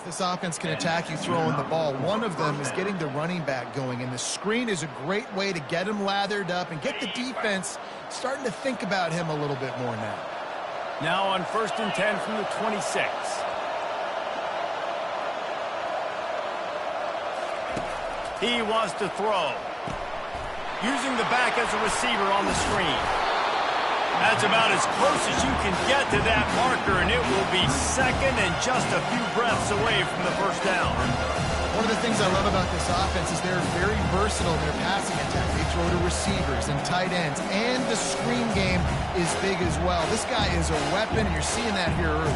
this offense can attack you throwing the ball. One of them is getting the running back going, and the screen is a great way to get him lathered up and get the defense starting to think about him a little bit more now. Now on 1st and 10 from the 26. He wants to throw. Using the back as a receiver on the screen. That's about as close as you can get to that marker, and it will be second and just a few breaths away from the first down. One of the things I love about this offense is they're very versatile in their passing attack. They throw to receivers and tight ends, and the screen game is big as well. This guy is a weapon, and you're seeing that here early.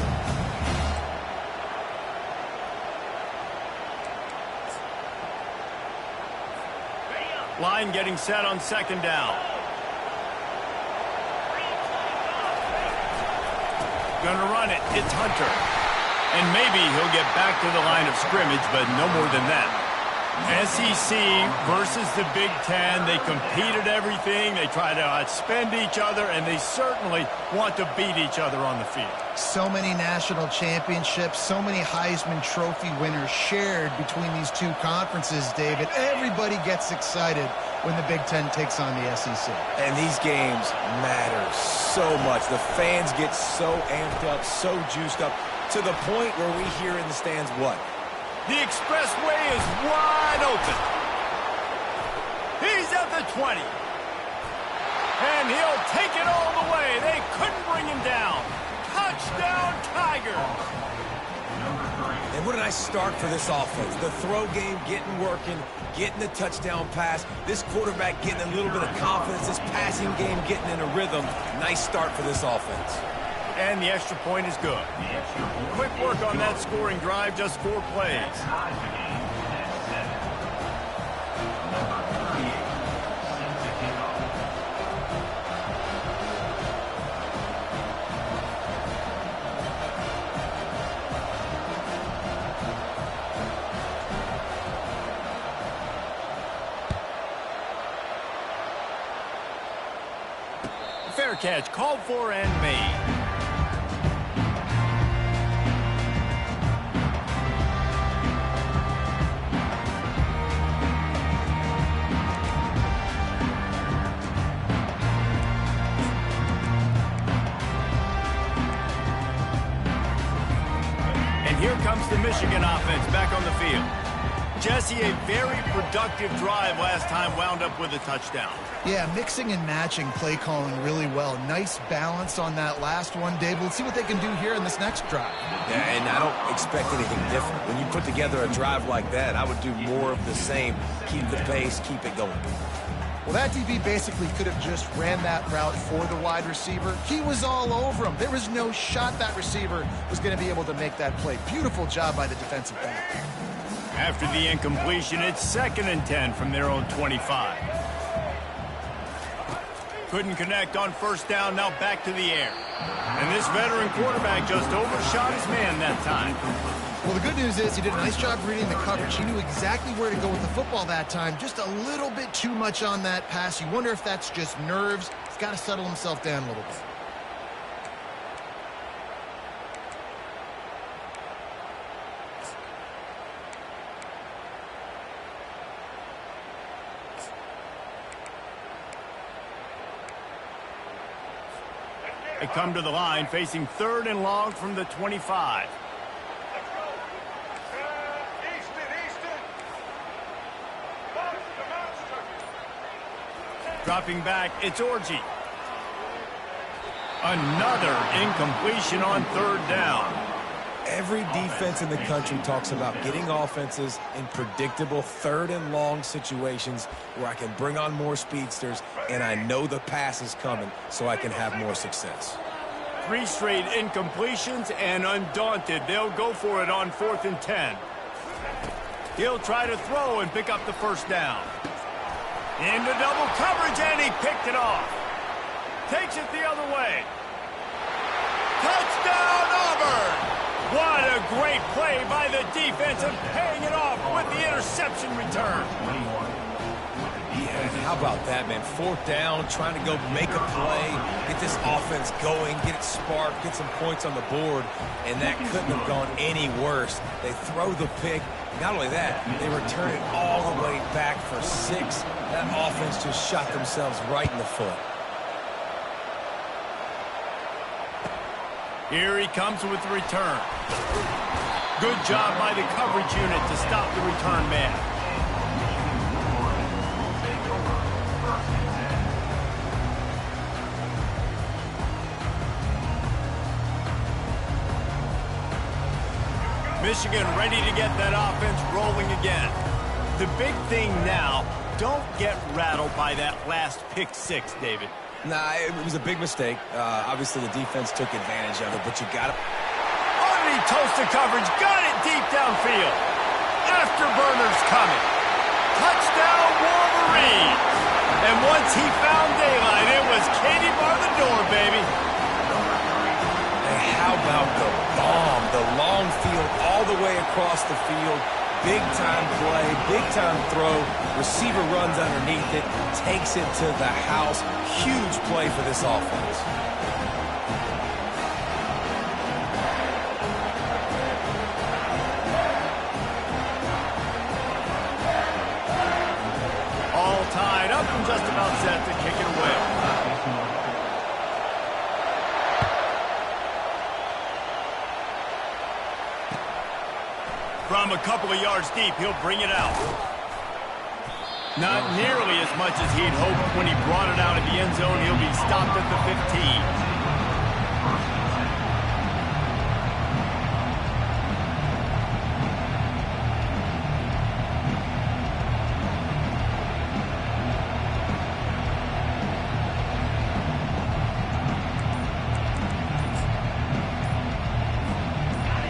Line getting set on 2nd down. Gonna run it. It's Hunter. And maybe he'll get back to the line of scrimmage, but no more than that. SEC versus the Big Ten. They compete at everything. They try to outspend each other, and they certainly want to beat each other on the field. So many national championships, so many Heisman Trophy winners shared between these two conferences, David. Everybody gets excited when the Big Ten takes on the SEC. And these games matter so much. The fans get so amped up, so juiced up, to the point where we hear in the stands what? The expressway is wide open. He's at the 20. And he'll take it all the way. They couldn't bring him down. Touchdown, Tigers. And what a nice start for this offense. The throw game getting working, getting the touchdown pass. This quarterback getting a little bit of confidence. This passing game getting in a rhythm. Nice start for this offense. And the extra point is good. Quick work on that scoring drive, just 4 plays. Fair catch, called for and made. Here comes the Michigan offense back on the field. Jesse, a very productive drive last time, wound up with a touchdown. Yeah, mixing and matching play calling really well. Nice balance on that last one, Dave. Let's see what they can do here in this next drive. Yeah, and I don't expect anything different. When you put together a drive like that, I would do more of the same. Keep the pace, keep it going. Well, that DB basically could have just ran that route for the wide receiver. He was all over him. There was no shot that receiver was going to be able to make that play. Beautiful job by the defensive back. After the incompletion, it's 2nd and 10 from their own 25. Couldn't connect on 1st down, now back to the air. And this veteran quarterback just overshot his man that time. Well, the good news is he did a nice job reading the coverage. He knew exactly where to go with the football that time. Just a little bit too much on that pass. You wonder if that's just nerves. He's got to settle himself down a little bit. They come to the line facing 3rd and long from the 25. Dropping back, it's Orji. Another incompletion on 3rd down. Every defense in the country talks about getting offenses in predictable 3rd and long situations where I can bring on more speedsters and I know the pass is coming so I can have more success. 3 straight incompletions, and undaunted, they'll go for it on 4th and 10. He'll try to throw and pick up the 1st down. Into double coverage, and he picked it off. Takes it the other way. Touchdown, Auburn! What a great play by the defense, and paying it off with the interception return. How about that, man? 4th down, trying to go make a play, get this offense going, get it sparked, get some points on the board, and that couldn't have gone any worse. They throw the pick. Not only that, they return it all the way back for 6. That offense just shot themselves right in the foot. Here he comes with the return. Good job by the coverage unit to stop the return man. Michigan ready to get that offense rolling again. The big thing now, don't get rattled by that last pick 6, David. Nah, it was a big mistake. Obviously, the defense took advantage of it, but you got to... Already toasted coverage, got it deep downfield. Afterburner's coming. Touchdown, Wolverine. And once he found daylight, it was Katie bar the door, baby. And how about the bomb? The long field all the way across the field. Big-time play, big-time throw. Receiver runs underneath it, takes it to the house. Huge play for this offense. All tied up and just about set to kick it away. From a couple of yards deep, he'll bring it out. Not nearly as much as he'd hoped when he brought it out of the end zone. He'll be stopped at the 15.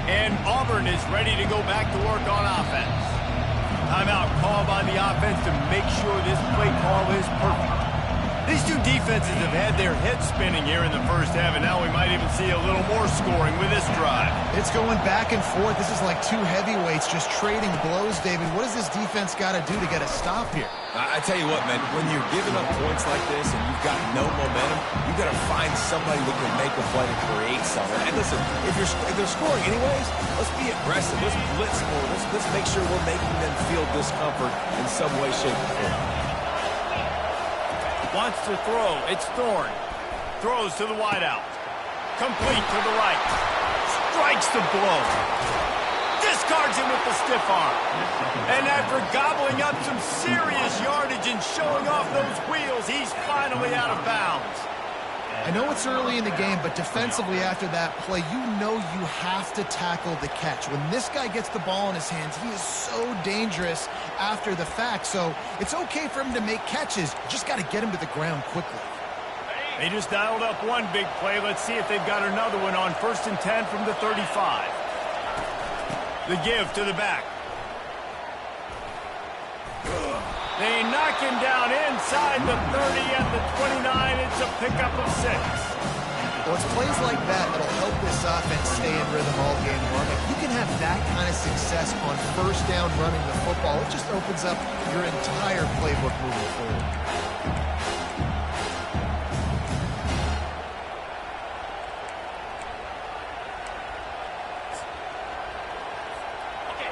And Auburn is ready to go back to work on offense. Timeout called by the offense to make sure this play call is perfect. These two defenses have had their heads spinning here in the first half, and now we might even see a little more scoring with this drive. It's going back and forth. This is like two heavyweights just trading blows, David. What does this defense got to do to get a stop here? I tell you what, man, when you're giving up points like this and you've got no momentum, you've got to find somebody that can make a play to create something. And listen, if they're scoring anyways, let's be aggressive. Let's blitz more. Let's make sure we're making them feel discomfort in some way, shape, or form. Wants to throw. It's Thorne. Throws to the wideout. Complete to the right. Strikes the blow. Discards him with the stiff arm. And after gobbling up some serious yardage and showing off those wheels, he's finally out of bounds. I know it's early in the game, but defensively after that play, you know you have to tackle the catch. When this guy gets the ball in his hands, he is so dangerous after the fact. So it's okay for him to make catches. You just got to get him to the ground quickly. They just dialed up one big play. Let's see if they've got another one on 1st and 10 from the 35. The give to the back. They knock him down inside the 30 at the 29. It's a pickup of 6. Well, it's plays like that that'll help this offense stay in rhythm all game long. If you can have that kind of success on 1st down running the football, it just opens up your entire playbook moving forward.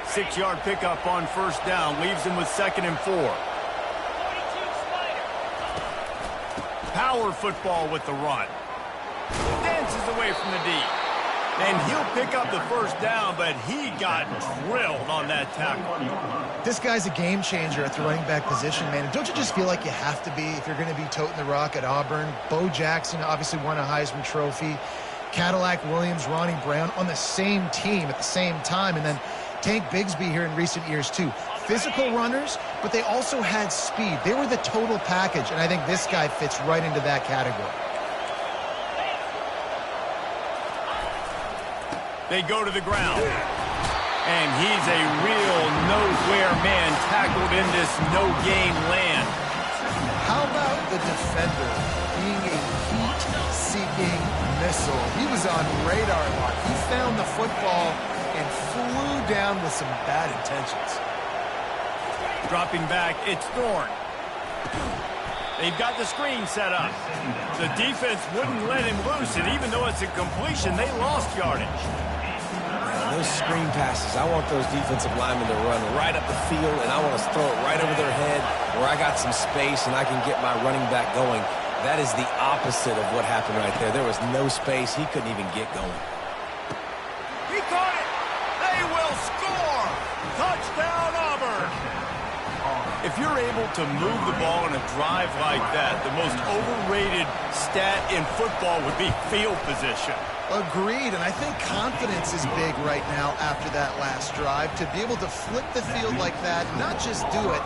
Six-yard pickup on 1st down. Leaves him with 2nd and 4. Power football with the run. Dances away from the D. And he'll pick up the 1st down, but he got drilled on that tackle. This guy's a game changer at the running back position, man. And don't you just feel like you have to be if you're going to be toting the rock at Auburn? Bo Jackson obviously won a Heisman Trophy. Cadillac Williams, Ronnie Brown on the same team at the same time. And then Tank Bigsby here in recent years, too. Physical runners, but they also had speed. They were the total package, and I think this guy fits right into that category. They go to the ground. And he's a real nowhere man tackled in this no-gain land. How about the defender being a heat-seeking missile? He was on radar lock. He found the football and flew down with some bad intentions. Dropping back, it's Thorne. They've got the screen set up. The defense wouldn't let him loose, and even though it's a completion, they lost yardage. Those screen passes, I want those defensive linemen to run right up the field, and I want to throw it right over their head where I got some space and I can get my running back going. That is the opposite of what happened right there. There was no space. He couldn't even get going. He caught it. They will score. Touchdown, Auburn. If you're able to move the ball in a drive like that, the most overrated stat in football would be field position. Agreed, and I think confidence is big right now after that last drive. To be able to flip the field like that, not just do it,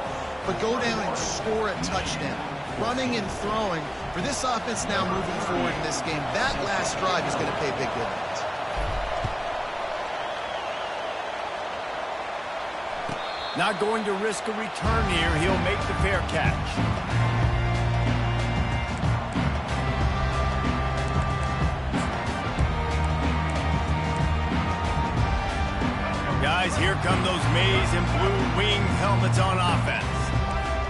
but go down and score a touchdown. Running and throwing, for this offense now moving forward in this game, that last drive is going to pay big dividends. Not going to risk a return here. He'll make the fair catch. Guys, here come those maize and blue wing helmets on offense.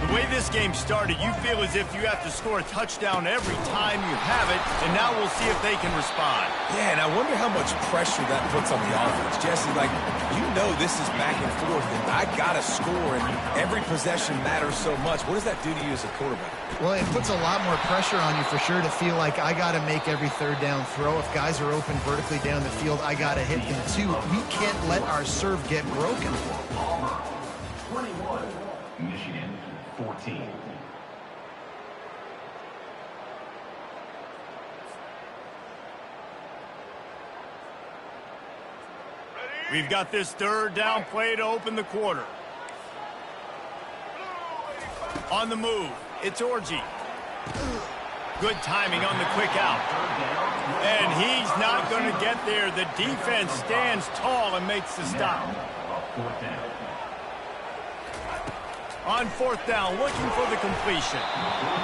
The way this game started, you feel as if you have to score a touchdown every time you have it, and now we'll see if they can respond. Yeah, and I wonder how much pressure that puts on the offense. Jesse, like, you know this is back and forth, and I got to score, and every possession matters so much. What does that do to you as a quarterback? Well, it puts a lot more pressure on you for sure to feel like I got to make every third down throw. If guys are open vertically down the field, I got to hit them too. We can't let our serve get broken. 21, Michigan 14. We've got this third down play to open the quarter. On the move, it's Orji. Good timing on the quick out. And he's not going to get there. The defense stands tall and makes the stop. On fourth down, looking for the completion.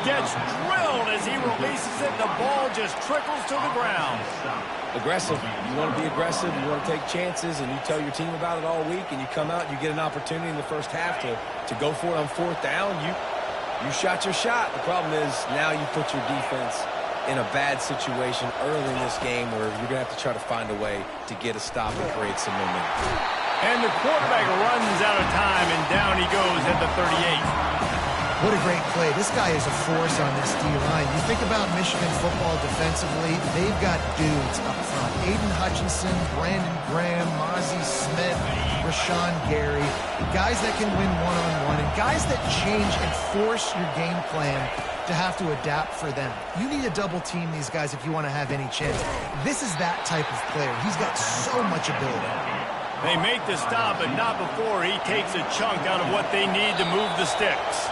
Gets drilled as he releases it. The ball just trickles to the ground. Aggressive. You want to be aggressive. You want to take chances, and you tell your team about it all week, and you come out and you get an opportunity in the first half to go for it on fourth down. You shot your shot. The problem is now you put your defense in a bad situation early in this game where you're going to have to try to find a way to get a stop and create some momentum. And the quarterback runs out of time, and down he goes at the 38. What a great play. This guy is a force on this D-line. You think about Michigan football defensively, they've got dudes up front. Aiden Hutchinson, Brandon Graham, Mozzie Smith, Rashawn Gary. Guys that can win one-on-one, and guys that change and force your game plan to have to adapt for them. You need to double team these guys if you want to have any chance. This is that type of player. He's got so much ability. They make the stop, but not before he takes a chunk out of what they need to move the sticks.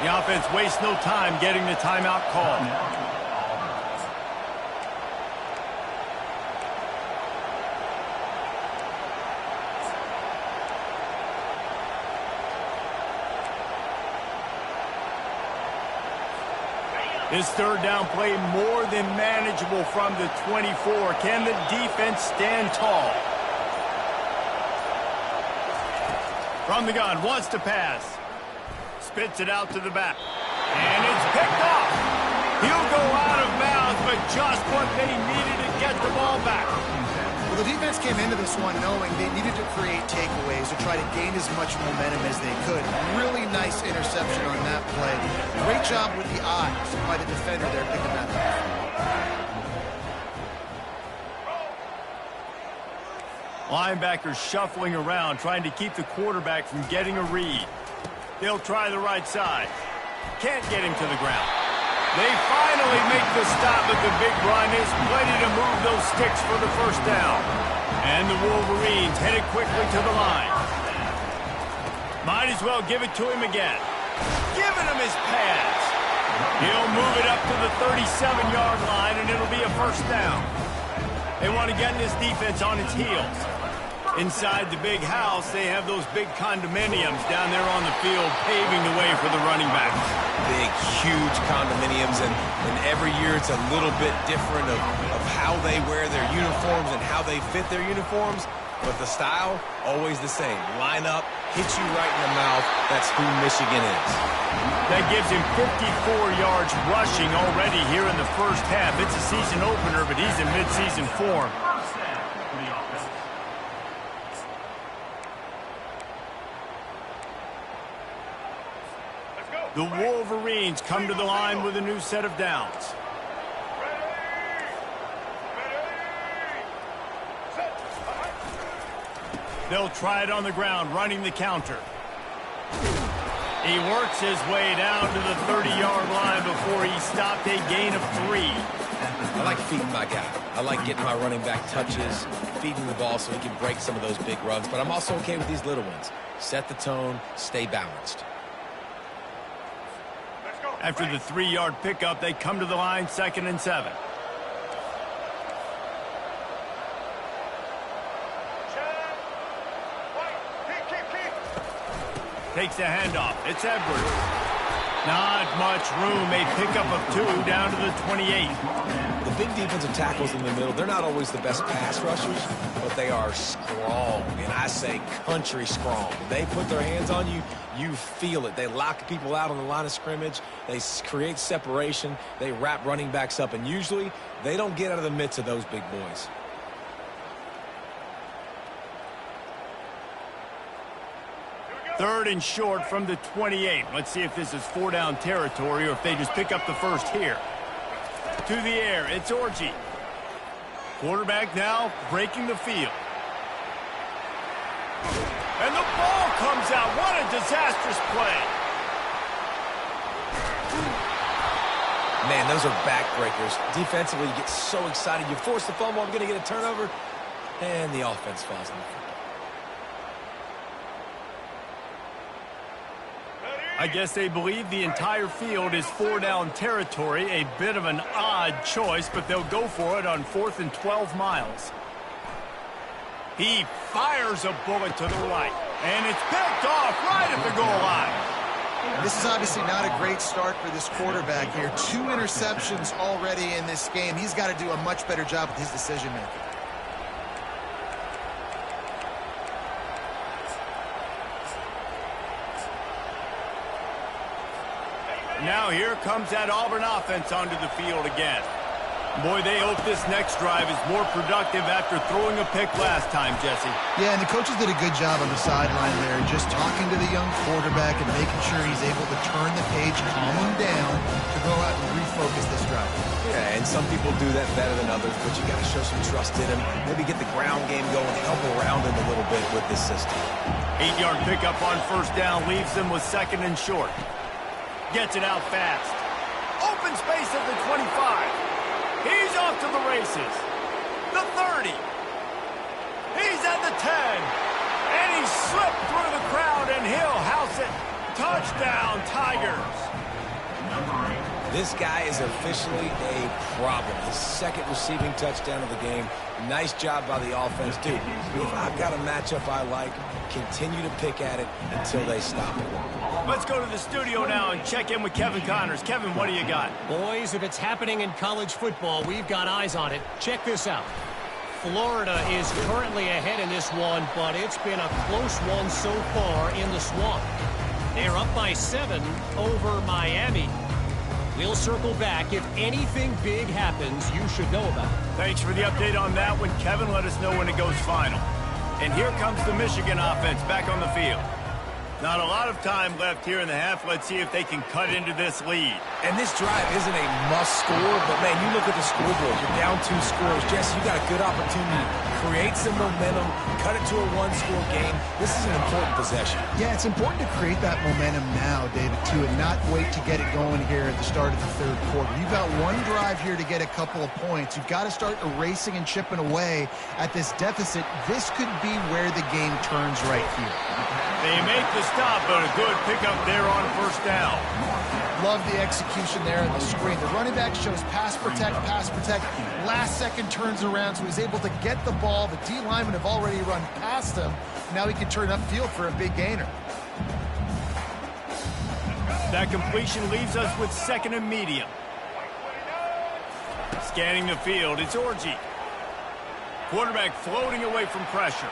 The offense wastes no time getting the timeout called. This third down play more than manageable from the 24. Can the defense stand tall? From the gun, wants to pass. Spits it out to the back. And it's picked off. He'll go out of bounds, but just what they needed to get the ball back. Well, the defense came into this one knowing they needed to create takeaways to try to gain as much momentum as they could. Really nice interception on that play. Great job with the eyes by the defender there picking that up. Linebackers shuffling around, trying to keep the quarterback from getting a read. They'll try the right side. Can't get him to the ground. They finally make the stop, but the big run is plenty to move those sticks for the first down. And the Wolverines headed quickly to the line. Might as well give it to him again. Giving him his pass. He'll move it up to the 37-yard line, and it'll be a first down. They want to get this defense on its heels. Inside the big house, they have those big condominiums down there on the field paving the way for the running backs. Big, huge condominiums, and every year it's a little bit different of how they wear their uniforms and how they fit their uniforms, but the style, always the same. Line up, hits you right in the mouth. That's who Michigan is. That gives him 54 yards rushing already here in the first half. It's a season opener, but he's in midseason form. The Wolverines come to the line with a new set of downs. They'll try it on the ground, running the counter. He works his way down to the 30-yard line before he stopped a gain of 3. I like feeding my guy. I like getting my running back touches, feeding the ball so he can break some of those big runs. But I'm also okay with these little ones. Set the tone, stay balanced. After the 3-yard pickup, they come to the line, 2nd and 7. Takes the handoff. It's Edwards. Not much room. A pickup of 2 down to the 28. The big defensive tackles in the middle, they're not always the best pass rushers, but they are strong, and I say country strong. They put their hands on you, you feel it. They lock people out on the line of scrimmage. They create separation. They wrap running backs up, and usually they don't get out of the midst of those big boys. Third and short from the 28. Let's see if this is 4-down territory or if they just pick up the first here. To the air, it's Orji. Quarterback now breaking the field. And the ball comes out. What a disastrous play. Man, those are backbreakers. Defensively, you get so excited. You force the fumble, I'm going to get a turnover, and the offense falls on the field. I guess they believe the entire field is 4-down territory. A bit of an odd choice, but they'll go for it on 4th and 12 miles. He fires a bullet to the right, and it's picked off right at the goal line. This is obviously not a great start for this quarterback here. 2 interceptions already in this game. He's got to do a much better job with his decision-making. Now here comes that Auburn offense onto the field again. Boy, they hope this next drive is more productive after throwing a pick last time, Jesse. Yeah, and the coaches did a good job on the sideline there, just talking to the young quarterback and making sure he's able to turn the page, calm him down to go out and refocus this drive. Yeah, and some people do that better than others, but you got to show some trust in him. Maybe get the ground game going, help around him a little bit with this system. 8-yard pickup on 1st down leaves them with 2nd and short. Gets it out fast. Open space at the 25. He's off to the races. The 30. He's at the 10. And he slipped through the crowd, and he'll house it. Touchdown, Tigers. This guy is officially a problem. His 2nd receiving touchdown of the game. Nice job by the offense, too. If I've got a matchup I like, continue to pick at it until they stop it. Let's go to the studio now and check in with Kevin Connors. Kevin, what do you got? Boys, if it's happening in college football, we've got eyes on it. Check this out. Florida is currently ahead in this one, but it's been a close one so far in the Swamp. They're up by 7 over Miami. We'll circle back. If anything big happens, you should know about it. Thanks for the update on that one, Kevin. Let us know when it goes final. And here comes the Michigan offense back on the field. Not a lot of time left here in the half. Let's see if they can cut into this lead. And this drive isn't a must score, but, man, you look at the scoreboard. You're down 2 scores. Jesse, you got a good opportunity to create some momentum, cut it to a 1-score game. This is an important possession. Yeah, it's important to create that momentum now, David, too, and not wait to get it going here at the start of the 3rd quarter. You've got one drive here to get a couple of points. You've got to start erasing and chipping away at this deficit. This could be where the game turns right here. They make the stop, but a good pickup there on 1st down. Love the execution there on the screen. The running back shows pass protect, pass protect. Last second turns around, so he's able to get the ball. The D linemen have already run past him. Now he can turn upfield for a big gainer. That completion leaves us with 2nd and medium. Scanning the field, it's Orji. Quarterback floating away from pressure.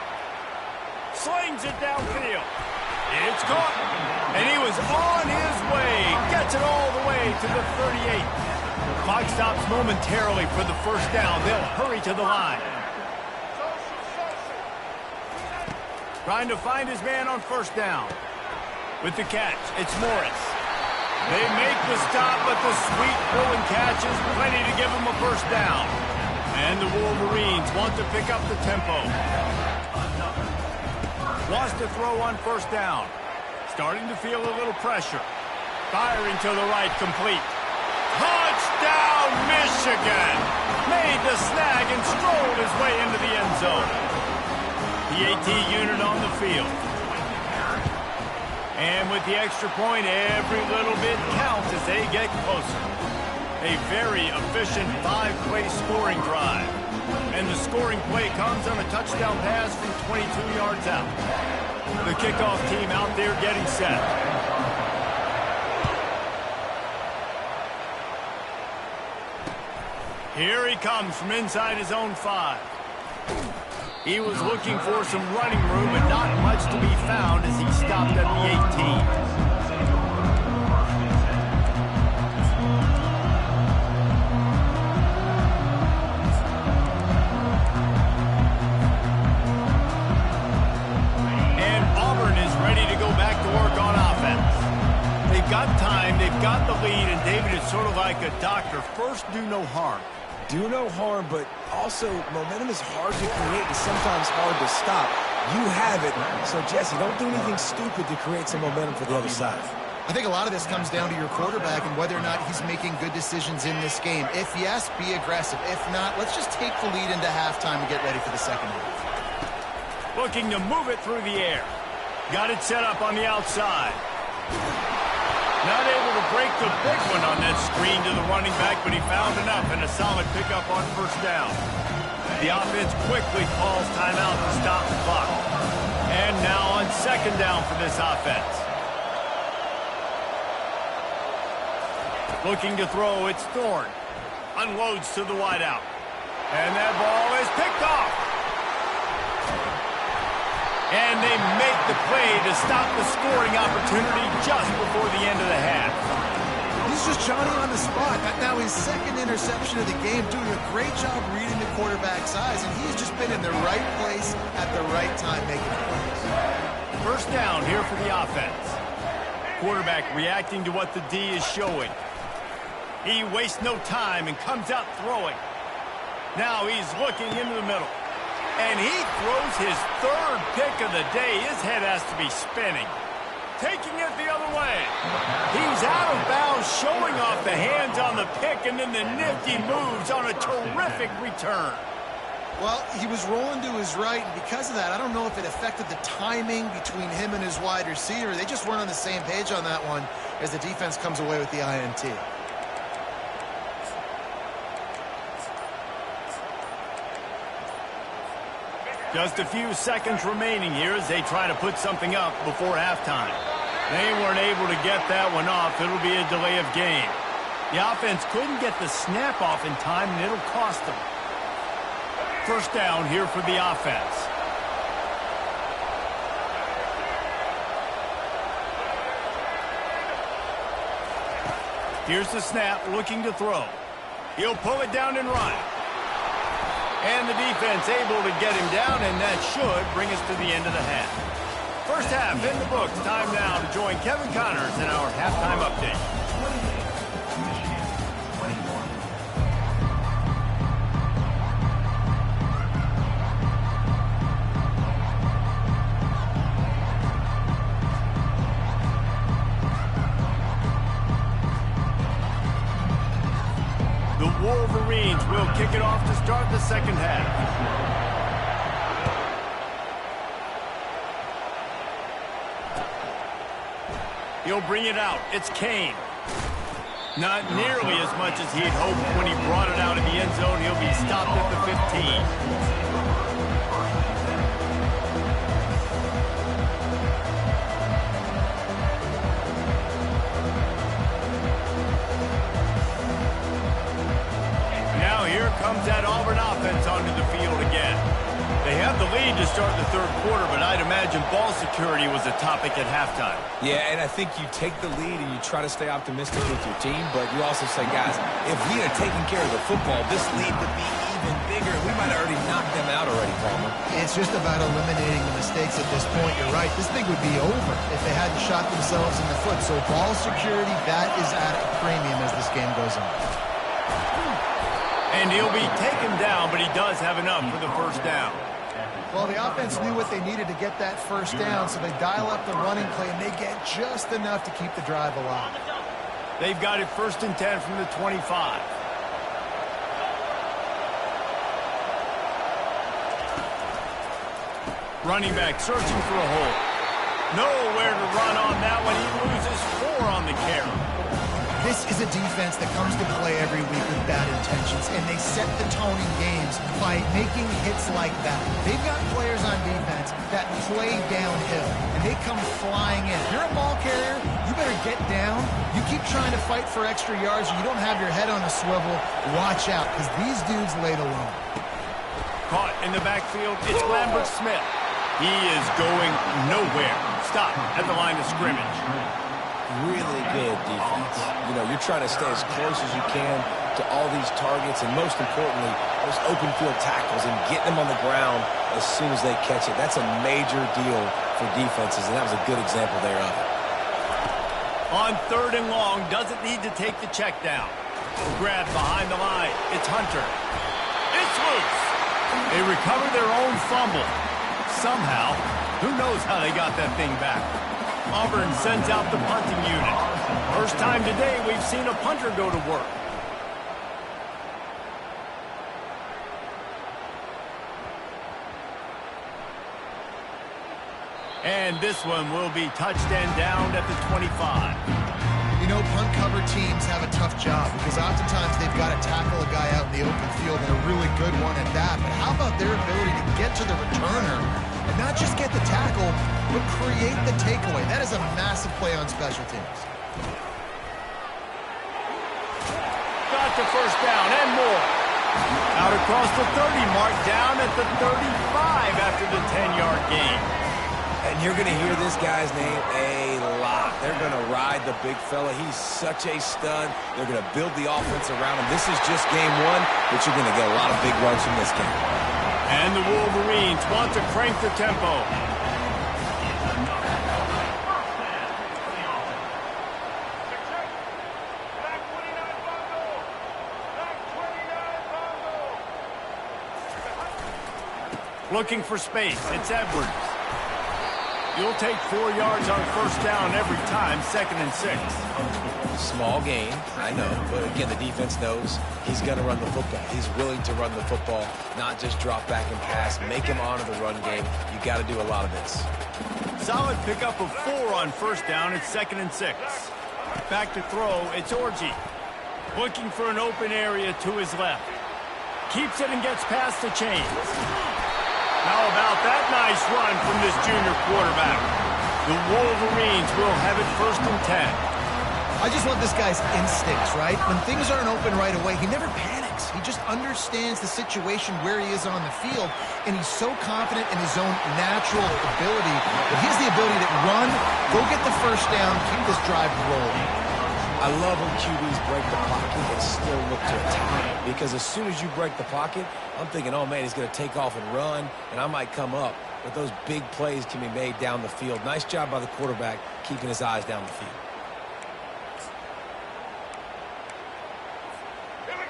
Slings it downfield. It's caught. And he was on his way. Gets it all the way to the 38. Clock stops momentarily for the first down. They'll hurry to the line. Trying to find his man on first down. With the catch, it's Morris. They make the stop, but the sweet throw and catch is plenty to give them a first down. And the Wolverines want to pick up the tempo. Wants to throw on first down. Starting to feel a little pressure. Firing to the right, complete. Touchdown, Michigan! Made the snag and strolled his way into the end zone. The AT unit on the field. And with the extra point, every little bit counts as they get closer. A very efficient 5-play scoring drive. And the scoring play comes on a touchdown pass from 22 yards out. The kickoff team out there getting set. Here he comes from inside his own 5. He was looking for some running room, but not much to be found as he stopped at the 18. And Auburn is ready to go back to work on offense. They've got time, they've got the lead, and David is sort of like a doctor. First, do no harm. Do no harm, but also momentum is hard to create and sometimes hard to stop. You have it, so Jesse, don't do anything stupid to create some momentum for the other side. I think a lot of this comes down to your quarterback and whether or not he's making good decisions in this game. If yes, be aggressive. If not, let's just take the lead into halftime and get ready for the second half. Looking to move it through the air. Got it set up on the outside. Not able to break the big one on that screen to the running back, but he found enough and a solid pickup on first down. The offense quickly calls timeout to stop the clock. And now on second down for this offense. Looking to throw, it's Thorne. Unloads to the wideout. And that ball is picked off. And they make the play to stop the scoring opportunity just before the end of the half. He's just Johnny on the spot. Now his second interception of the game, doing a great job reading the quarterback's eyes, and he's just been in the right place at the right time making plays. First down here for the offense. Quarterback reacting to what the D is showing. He wastes no time and comes out throwing. Now he's looking into the middle. And he throws his third pick of the day. His head has to be spinning. Taking it the other way. He's out of bounds, showing off the hands on the pick, and then the nifty moves on a terrific return. Well, he was rolling to his right, and because of that, I don't know if it affected the timing between him and his wide receiver. They just weren't on the same page on that one as the defense comes away with the INT. Just a few seconds remaining here as they try to put something up before halftime. They weren't able to get that one off. It'll be a delay of game. The offense couldn't get the snap off in time, and it'll cost them. First down here for the offense. Here's the snap, looking to throw. He'll pull it down and run. And the defense able to get him down, and that should bring us to the end of the half. First half in the books. Time now to join Kevin Connors in our halftime update. Michigan, 21. The Wolverines will kick it off to start the second half. He'll bring it out. It's Kane. Not nearly as much as he'd hoped when he brought it out in the end zone. He'll be stopped at the 15. Now here comes that Auburn offense onto the field again. They have the lead to start the third quarter, but I'd imagine ball security was a topic at halftime. Yeah, and I think you take the lead and you try to stay optimistic with your team, but you also say, guys, if we had taken care of the football, this lead would be even bigger. We might have already knocked them out already, Palmer. It's just about eliminating the mistakes at this point. You're right. This thing would be over if they hadn't shot themselves in the foot. So ball security, that is at a premium as this game goes on. And he'll be taken down, but he does have enough for the first down. Well, the offense knew what they needed to get that first down, so they dial up the running play, and they get just enough to keep the drive alive. They've got it 1st and 10 from the 25. Running back searching for a hole. Nowhere to run on that one. He loses 4 on the carry. This is a defense that comes to play every week with bad intentions, and they set the tone in games by making hits like that. They've got players on defense that play downhill, and they come flying in. If you're a ball carrier, you better get down. You keep trying to fight for extra yards, you don't have your head on a swivel. Watch out, because these dudes laid alone. Caught in the backfield, it's Lambert Smith. He is going nowhere. Stop at the line of scrimmage. Really good defense. You know, you're trying to stay as close as you can to all these targets, and most importantly, those open field tackles and getting them on the ground as soon as they catch it. That's a major deal for defenses, and that was a good example there of it. On 3rd and long, doesn't need to take the check down. Grab behind the line. It's Hunter. It's loose. They recover their own fumble. Somehow, who knows how they got that thing back. Auburn sends out the punting unit. First time today we've seen a punter go to work. And this one will be touched and down at the 25. You know, punt cover teams have a tough job because oftentimes they've got to tackle a guy out in the open field, and a really good one at that. But how about their ability to get to the returner and not just get the tackle, but create the takeaway? That is a massive play on special teams. Got the first down and more. Out across the 30 mark, down at the 35 after the 10-yard gain. And you're going to hear this guy's name a lot. They're going to ride the big fella. He's such a stud. They're going to build the offense around him. This is just game 1, but you're going to get a lot of big runs from this game. And the Wolverines want to crank the tempo. Looking for space. It's Edwards. You'll take 4 yards on 1st down every time, 2nd and 6. Small gain, I know, but again, the defense knows he's going to run the football. He's willing to run the football, not just drop back and pass, make him honor the run game. You got to do a lot of this. Solid pickup of 4 on 1st down. It's 2nd and 6. Back to throw. It's Orji. Looking for an open area to his left. Keeps it and gets past the chains. How about that nice run from this junior quarterback? The Wolverines will have it 1st and 10. I just want this guy's instincts, right? When things aren't open right away, he never panics. He just understands the situation where he is on the field, and he's so confident in his own natural ability that he has the ability to run, go get the first down, keep this drive rolling. I love when QBs break the pocket and still look to attack. Because as soon as you break the pocket, I'm thinking, oh, man, he's going to take off and run, and I might come up. But those big plays can be made down the field. Nice job by the quarterback keeping his eyes down the field.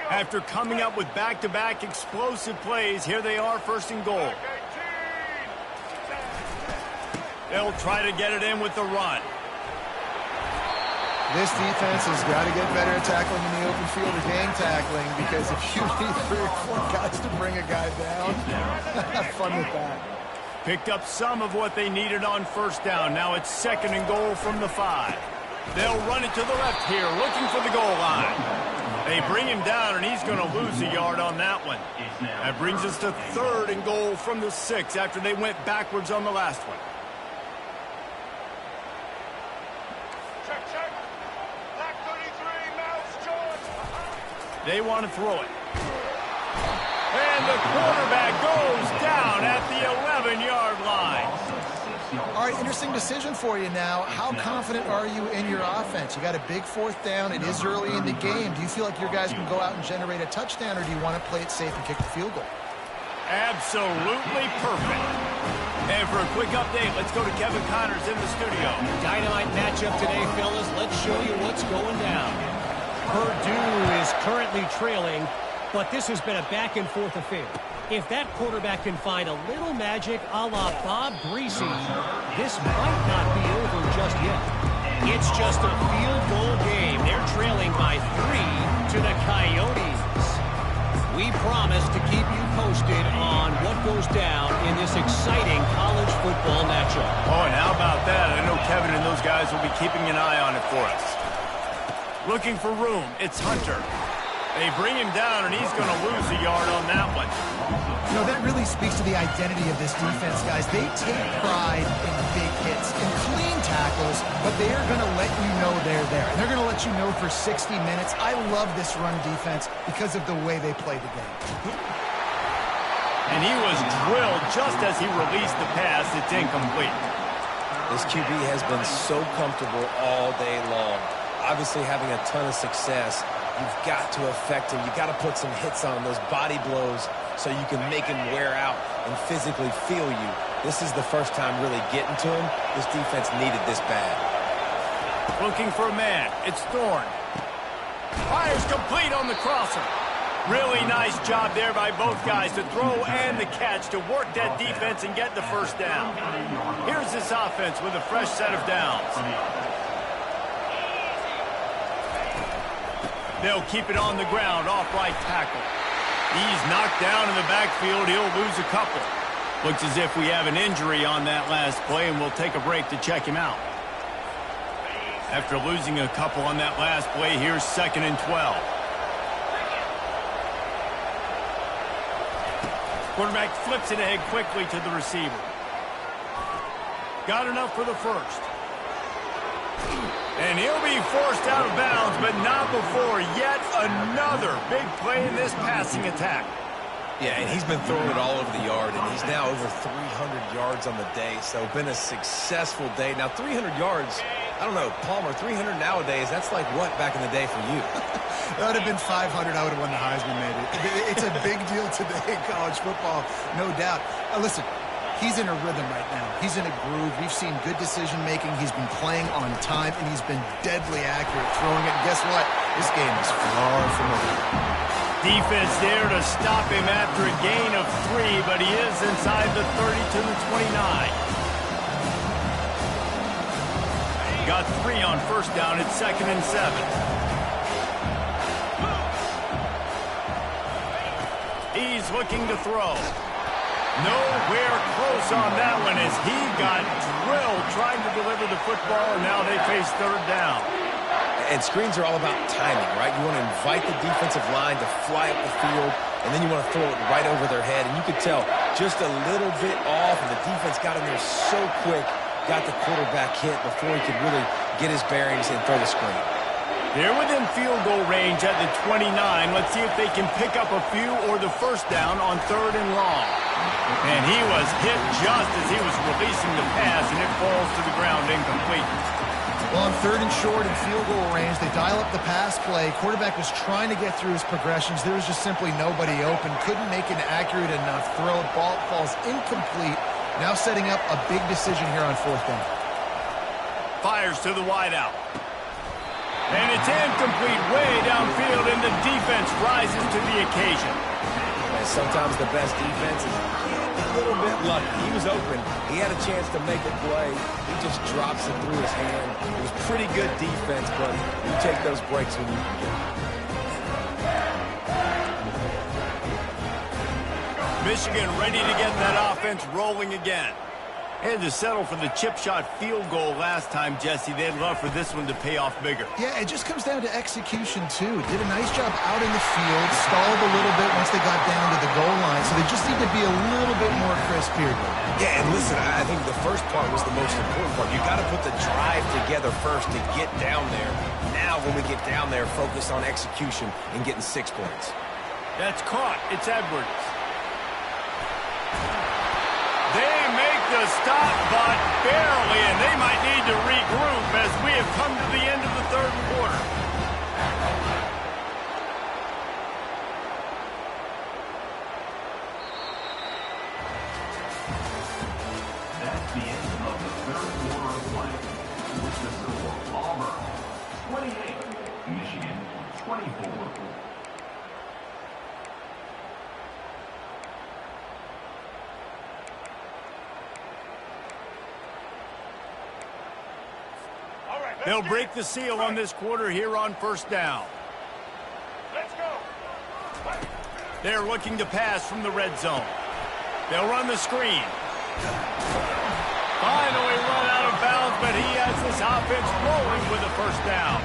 After coming up with back-to-back explosive plays, here they are, 1st and goal. They'll try to get it in with the run. This defense has got to get better at tackling in the open field or gang tackling, because if you need 3 or 4 guys to bring a guy down, have fun with that. Picked up some of what they needed on 1st down. Now it's 2nd and goal from the 5. They'll run it to the left here, looking for the goal line. They bring him down, and he's going to lose a yard on that one. That brings us to 3rd and goal from the 6 after they went backwards on the last one. They want to throw it. And the quarterback goes down at the 11-yard line. All right, interesting decision for you now. How confident are you in your offense? You got a big fourth down. It is early in the game. Do you feel like your guys can go out and generate a touchdown, or do you want to play it safe and kick the field goal? Absolutely perfect. And for a quick update, let's go to Kevin Connors in the studio. Dynamite matchup today, fellas. Let's show you what's going down. Purdue is currently trailing, but this has been a back-and-forth affair. If that quarterback can find a little magic a la Bob Greasy, this might not be over just yet. It's just a field goal game. They're trailing by 3 to the Coyotes. We promise to keep you posted on what goes down in this exciting college football matchup. Oh, and how about that? I know Kevin and those guys will be keeping an eye on it for us. Looking for room. It's Hunter. They bring him down, and he's going to lose a yard on that one. You know, that really speaks to the identity of this defense, guys. They take pride in big hits and clean tackles, but they are going to let you know they're there. And they're going to let you know for 60 minutes. I love this run defense because of the way they play the game. And he was drilled just as he released the pass. It's incomplete. This QB has been so comfortable all day long. Obviously having a ton of success. You've got to affect him. You've got to put some hits on him, those body blows, so you can make him wear out and physically feel you. This is the first time really getting to him. This defense needed this bad. Looking for a man. It's Thorne. Fires complete on the crosser. Really nice job there by both guys to throw and the catch to work that defense and get the first down. Here's this offense with a fresh set of downs. They'll keep it on the ground, off right tackle. He's knocked down in the backfield. He'll lose a couple. Looks as if we have an injury on that last play, and we'll take a break to check him out. After losing a couple on that last play, here's 2nd and 12. Quarterback flips it ahead quickly to the receiver. Got enough for the first. And he'll be forced out of bounds, but not before yet another big play in this passing attack. Yeah, and he's been throwing it all over the yard, and he's now over 300 yards on the day, so been a successful day. Now, 300 yards, I don't know, Palmer, 300 nowadays, that's like what back in the day for you? That would have been 500. I would have won the Heisman, maybe. It's a big deal today in college football, no doubt. Listen. He's in a rhythm right now. He's in a groove. We've seen good decision-making. He's been playing on time, and he's been deadly accurate throwing it. And guess what? This game is far from over. Defense there to stop him after a gain of 3, but he is inside the 30 to the 29. Got 3 on first down. It's 2nd and 7. He's looking to throw. Nowhere close on that one as he got drilled trying to deliver the football, and now they face 3rd down. And screens are all about timing, right? You want to invite the defensive line to fly up the field, and then you want to throw it right over their head. And you could tell just a little bit off, and the defense got in there so quick, got the quarterback hit before he could really get his bearings and throw the screen. They're within field goal range at the 29. Let's see if they can pick up a few or the first down on 3rd and long. And he was hit just as he was releasing the pass, and it falls to the ground incomplete. Well, on 3rd and short in field goal range, they dial up the pass play. Quarterback was trying to get through his progressions. There was just simply nobody open. Couldn't make an accurate enough throw. Ball falls incomplete. Now setting up a big decision here on 4th down. Fires to the wideout. And it's incomplete way downfield, and the defense rises to the occasion. And sometimes the best defense is a little bit lucky. He was open. He had a chance to make a play. He just drops it through his hand. It was pretty good defense, but you take those breaks when you can get them. Michigan ready to get that offense rolling again. Had to settle for the chip shot field goal last time, Jesse. They'd love for this one to pay off bigger. Yeah, it just comes down to execution, too. Did a nice job out in the field, stalled a little bit once they got down to the goal line, so they just need to be a little bit more crisp here. Yeah, and listen, I think the first part was the most important part. You got to put the drive together first to get down there. Now, when we get down there, focus on execution and getting 6 points. That's caught. It's Edwards. They make the stop, but barely, and they might need to regroup as we have come to the end of the third quarter. That's the end of the third quarter of play. With the score, Auburn 28, Michigan 24. They'll break the seal on this quarter here on first down. Let's go. They're looking to pass from the red zone. They'll run the screen. Finally run out of bounds, but he has this offense rolling with a first down.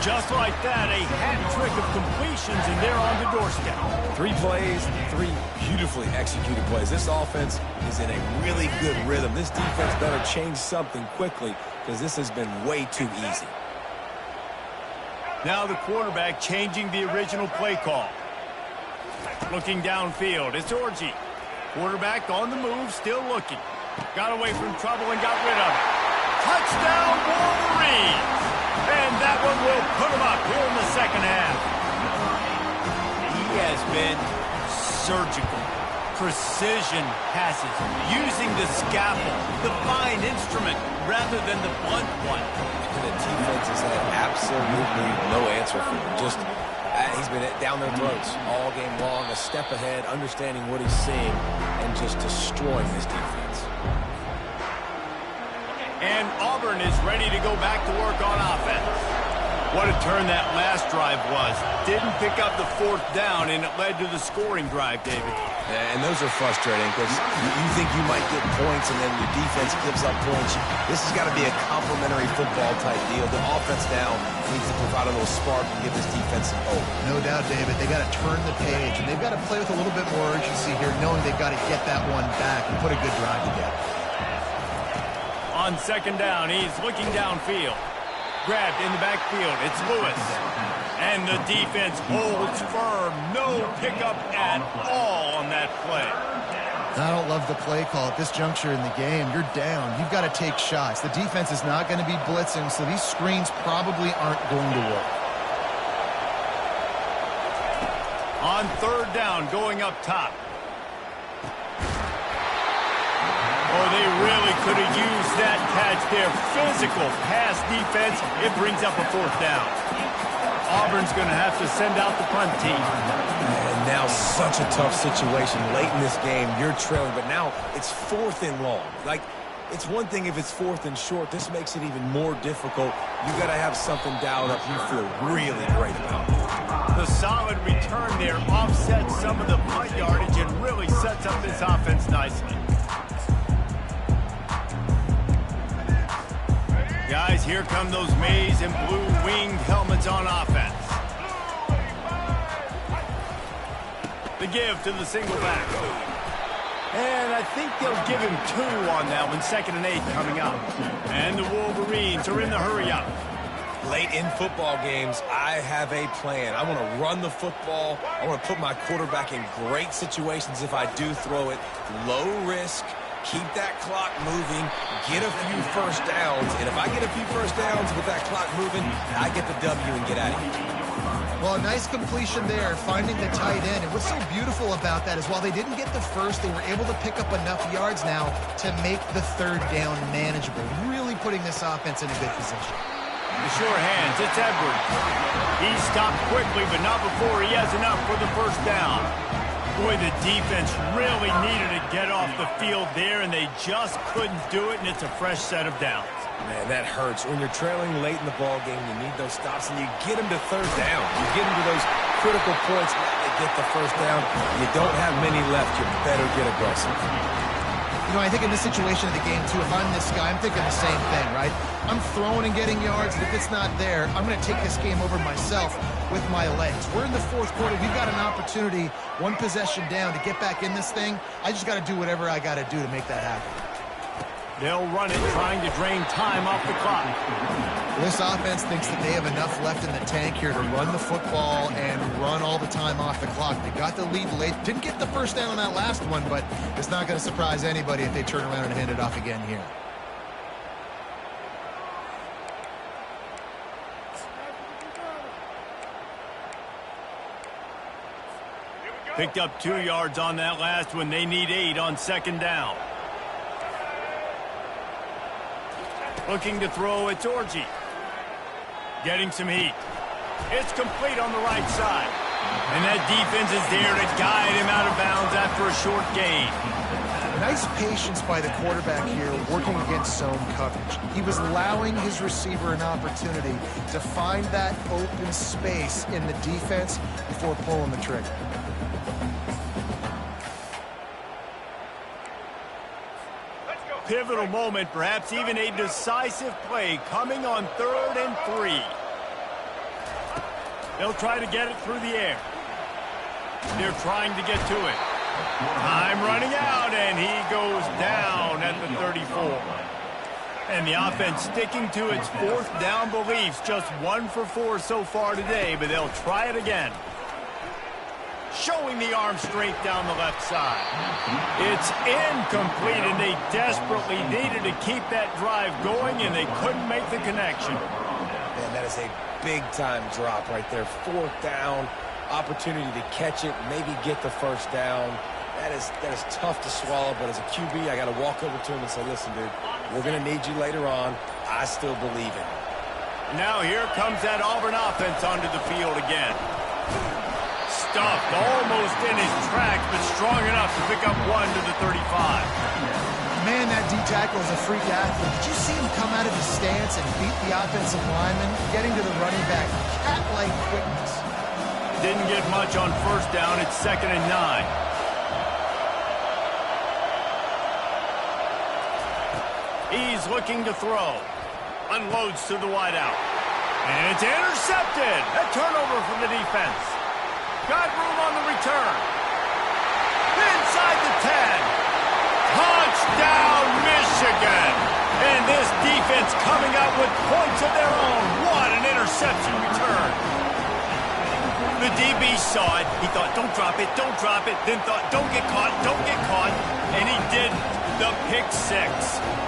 Just like that, a hat trick of completions, and they're on the doorstep. 3 plays, 3 beautifully executed plays. This offense is in a really good rhythm. This defense better change something quickly because this has been way too easy. Now the quarterback changing the original play call. Looking downfield, it's Orji. Quarterback on the move, still looking. Got away from trouble and got rid of it. Touchdown, Wolverines! And that one will put him up here in the second half. He has been surgical. Precision passes, using the scalpel, the fine instrument, rather than the blunt one. And the defense has had absolutely no answer for him. Just, he's been down their throats all game long, a step ahead, understanding what he's seeing, and just destroying this defense. And Auburn is ready to go back to work on offense. What a turn that last drive was. Didn't pick up the fourth down, and it led to the scoring drive, David. Yeah, and those are frustrating because you think you might get points, and then your defense gives up points. This has got to be a complementary football-type deal. The offense now needs to provide a little spark and give this defense some hope. No doubt, David. They got to turn the page, and they've got to play with a little bit more urgency here, knowing they've got to get that one back and put a good drive together. On second down, he's looking downfield. Grabbed in the backfield, it's Lewis. And the defense holds firm. No pickup at all on that play. I don't love the play call at this juncture in the game. You're down. You've got to take shots. The defense is not going to be blitzing, so these screens probably aren't going to work. On third down, going up top. Oh, they really could have used that catch there. Physical pass defense. It brings up a fourth down. Auburn's going to have to send out the punt team. And now such a tough situation. Late in this game, you're trailing, but now it's 4th and long. Like, it's one thing if it's 4th and short. This makes it even more difficult. You got to have something dialed up you feel really great about. The solid return there offsets some of the punt yardage and really sets up this offense nicely. Guys, here come those maize and blue winged helmets on offense. The give to the single back. And I think they'll give him 2 on that one. 2nd and 8 coming up. And the Wolverines are in the hurry up. Late in football games, I have a plan. I want to run the football. I want to put my quarterback in great situations if I do throw it. Low risk. Keep that clock moving, get a few first downs, and if I get a few first downs with that clock moving, I get the W and get out of here. Well, a nice completion there, finding the tight end. And what's so beautiful about that is while they didn't get the first, they were able to pick up enough yards now to make the third down manageable, really putting this offense in a good position. The sure hands, it's Edwards. He stopped quickly, but not before he has enough for the first down. Boy, the defense really needed to get off the field there, and they just couldn't do it, and it's a fresh set of downs. Man, that hurts. When you're trailing late in the ball game, you need those stops, and you get them to third down. You get them to those critical points, they get the first down. You don't have many left. You better get aggressive. You know, I think in this situation of the game, too, if I'm this guy, I'm thinking the same thing, right? I'm throwing and getting yards, and if it's not there, I'm going to take this game over myself with my legs. We're in the fourth quarter. We've got an opportunity, one possession down, to get back in this thing. I just got to do whatever I got to do to make that happen. They'll run it, trying to drain time off the clock. This offense thinks that they have enough left in the tank here to run the football and run all the time off the clock. They got the lead late. Didn't get the first down on that last one, but it's not going to surprise anybody if they turn around and hand it off again here. Picked up 2 yards on that last one. They need 8 on second down. Looking to throw, it's Orji. Getting some heat. It's complete on the right side. And that defense is there to guide him out of bounds after a short gain. Nice patience by the quarterback here working against zone coverage. He was allowing his receiver an opportunity to find that open space in the defense before pulling the trigger. Pivotal moment, perhaps even a decisive play coming on 3rd and 3. They'll try to get it through the air. They're trying to get to it. Time running out, and he goes down at the 34. And the offense sticking to its 4th down beliefs. Just 1 for 4 so far today, but they'll try it again. Showing the arm strength down the left side. It's incomplete, and they desperately needed to keep that drive going, and they couldn't make the connection. Man, that is a big-time drop right there. 4th down, opportunity to catch it, maybe get the first down. That is tough to swallow, but as a QB, I got to walk over to him and say, listen, dude, we're going to need you later on. I still believe in you. Now here comes that Auburn offense onto the field again. Stuffed almost in his tracks, but strong enough to pick up 1 to the 35. Man, that D-tackle is a freak athlete. Did you see him come out of his stance and beat the offensive lineman, getting to the running back? Cat-like quickness. Didn't get much on first down. It's 2nd and 9. He's looking to throw. Unloads to the wideout. And it's intercepted. A turnover from the defense. Got room on the return. Inside the 10. Touchdown, Michigan. And this defense coming up with points of their own. What an interception return. The DB saw it. He thought, don't drop it, don't drop it. Then thought, don't get caught, don't get caught. And he did the pick 6.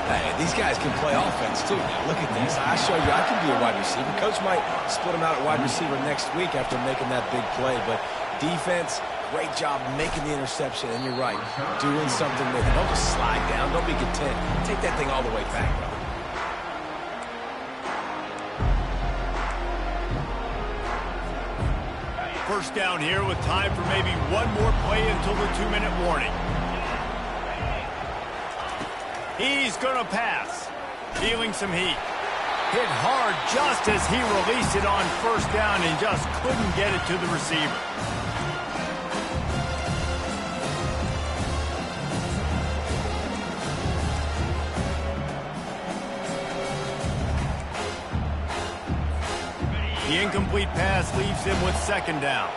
Hey, these guys can play offense, too. Now, look at this. I show you I can be a wide receiver. Coach might split him out at wide receiver next week after making that big play. But defense, great job making the interception. And you're right, doing something with it. Don't just slide down. Don't be content. Take that thing all the way back, brother. First down here with time for maybe one more play until the 2-minute warning. He's going to pass. Feeling some heat. Hit hard just as he released it on first down and just couldn't get it to the receiver. The incomplete pass leaves him with 2nd down.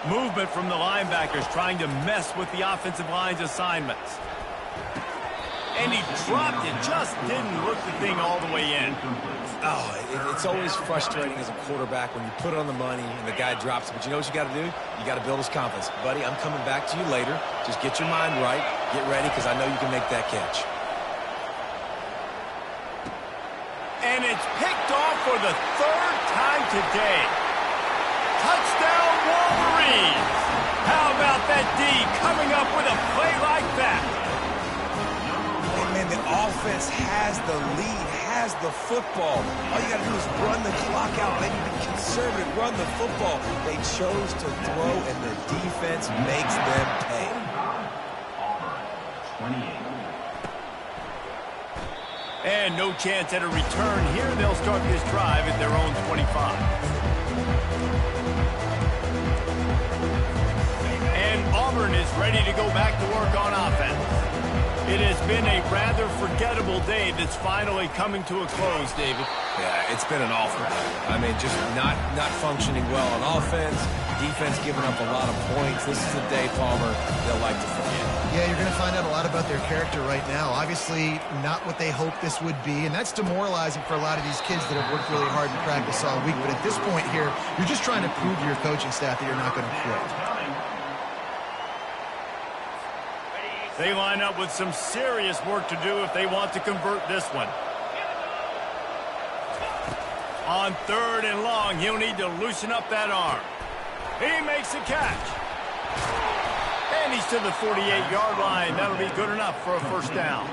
Movement from the linebackers trying to mess with the offensive line's assignments. And he dropped it, just didn't look the thing all the way in. Oh, it's always frustrating as a quarterback when you put it on the money and the guy drops it. But you know what you got to do? You got to build his confidence. Buddy, I'm coming back to you later. Just get your mind right. Get ready, because I know you can make that catch. And it's picked off for the 3rd time today. Touchdown, Wolverines! How about that D coming up with a play like that? Hey, man, the offense has the lead, has the football. All you got to do is run the clock out, maybe be conservative, run the football. They chose to throw, and the defense makes them pay. Auburn, 28. And no chance at a return here. They'll start this drive at their own 25. And Auburn is ready to go back to work on offense. It has been a rather forgettable day that's finally coming to a close, David. Yeah, it's been an awful day. I mean, just not functioning well on offense, defense giving up a lot of points. This is a day, Palmer, they'll like to forget. Yeah, you're going to find out a lot about their character right now. Obviously, not what they hoped this would be, and that's demoralizing for a lot of these kids that have worked really hard in practice all week. But at this point here, you're just trying to prove to your coaching staff that you're not going to quit. They line up with some serious work to do if they want to convert this one. On 3rd and long, he'll need to loosen up that arm. He makes a catch. And he's to the 48-yard line. That'll be good enough for a first down.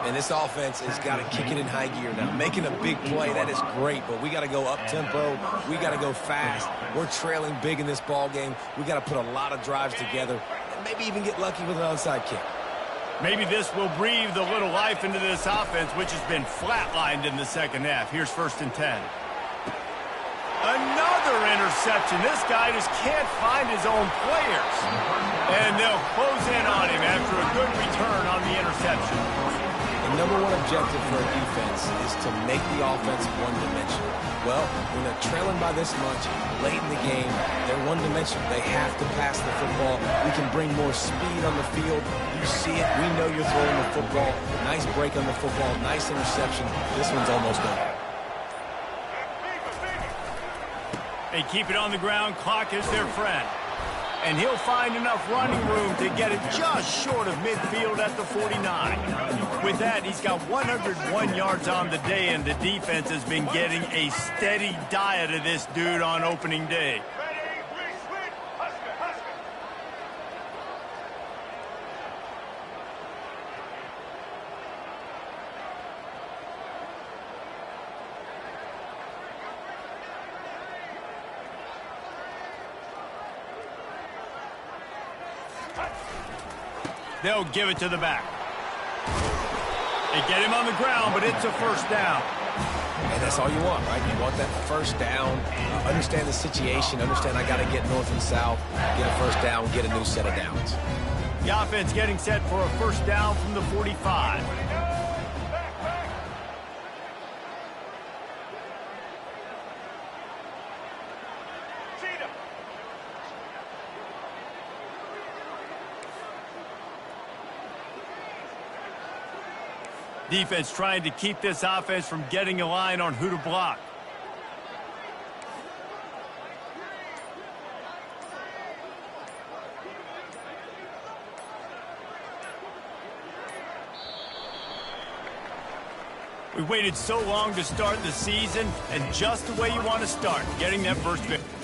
And this offense has got to kick it in high gear now. Making a big play, that is great, but we got to go up-tempo. We got to go fast. We're trailing big in this ball game. We got to put a lot of drives together and maybe even get lucky with an onside kick. Maybe this will breathe a little life into this offense, which has been flatlined in the second half. Here's 1st and 10. Another interception. This guy just can't find his own players. And they'll close in on him after a good return on the interception. The number one objective for a defense is to make the offense one-dimensional. Well, when they're trailing by this much, late in the game, they're one-dimensional. They have to pass the football. We can bring more speed on the field. You see it. We know you're throwing the football. Nice break on the football. Nice interception. This one's almost over. They keep it on the ground. Clock is their friend. And he'll find enough running room to get it just short of midfield at the 49. With that, he's got 101 yards on the day, and the defense has been getting a steady diet of this dude on opening day. They'll give it to the back. They get him on the ground, but it's a first down. And that's all you want, right? You want that first down, understand the situation, understand I got to get north and south, get a first down, get a new set of downs. The offense getting set for a first down from the 45. Defense trying to keep this offense from getting a line on who to block. We waited so long to start the season, and just the way you want to start, getting that first victory.